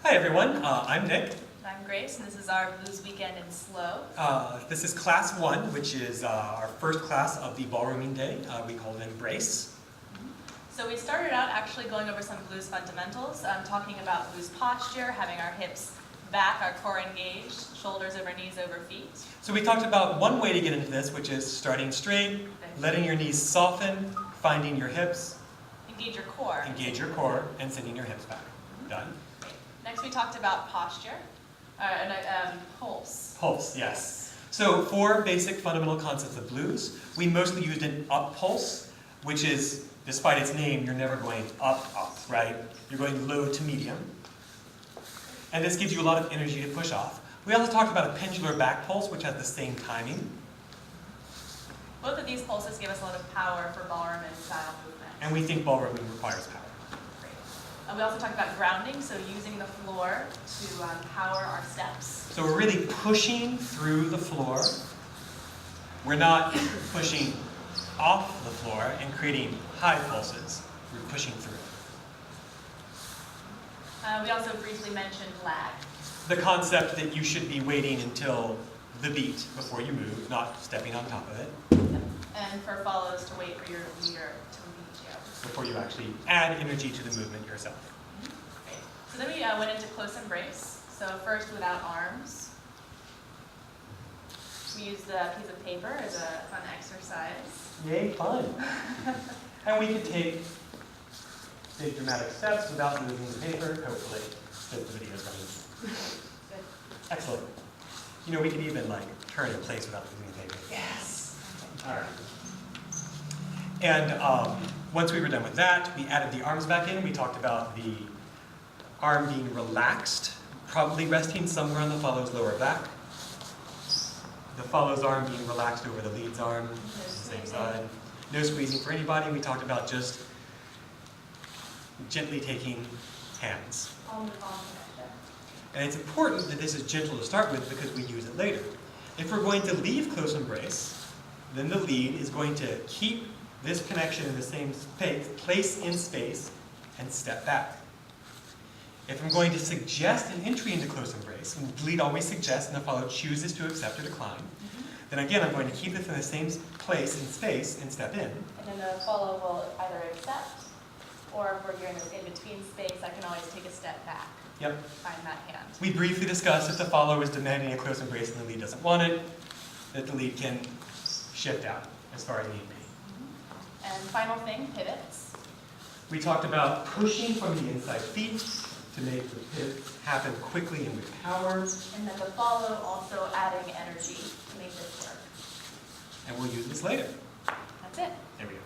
Hi everyone, I'm Nick. I'm Grace, and this is our Blues Weekend in SLO. This is class 1, which is our first class of the ballrooming day. We call it Embrace. So we started out actually going over some blues fundamentals, talking about blues posture, having our hips back, our core engaged, shoulders over knees over feet. So we talked about one way to get into this, which is starting straight, letting your knees soften, finding your hips, engage your core, and sending your hips back. Done. Great. Next we talked about posture, pulse. Pulse, yes. So 4 basic fundamental concepts of blues. We mostly used an up pulse, which is, despite its name, you're never going up, right? You're going low to medium. And this gives you a lot of energy to push off. We also talked about a pendular back pulse, which has the same timing. Both of these pulses give us a lot of power for ballroom and style movement. And we think ballrooming requires power. Great. We also talked about grounding, so using the floor to power our steps. So we're really pushing through the floor. We're not pushing off the floor and creating high pulses. We're pushing through. We also briefly mentioned lag. The concept that you should be waiting until the beat before you move, not stepping on top of it. And for follows to wait for your leader to lead you. Before you actually add energy to the movement yourself. Great. So then we went into close embrace. So first without arms. We used a piece of paper as a fun exercise. Yay, fun. And we could take big dramatic steps without moving the paper, hopefully, because the video is running. Good. Excellent. You know, we could even turn in place without moving the paper. Yes. All right. And once we were done with that, we added the arms back in. We talked about the arm being relaxed, probably resting somewhere on the follow's lower back. The follow's arm being relaxed over the lead's arm, the same side. No squeezing for anybody. We talked about just gently taking hands. And it's important that this is gentle to start with because we use it later. If we're going to leave close embrace, then the lead is going to keep this connection in the same place in space and step back. If I'm going to suggest an entry into close embrace, and the lead always suggests and the follow chooses to accept or decline, then again I'm going to keep this in the same place in space and step in. And then the follow will either accept, or if we're here in this in-between space, I can always take a step back. Yep. Find that hand. We briefly discussed if the follow is demanding a close embrace and the lead doesn't want it, that the lead can shift out as far as need be. And final thing, pivots. We talked about pushing from the inside feet to make the pivot happen quickly and with power. And then the follow also adding energy to make this work. And we'll use this later. That's it. There we go.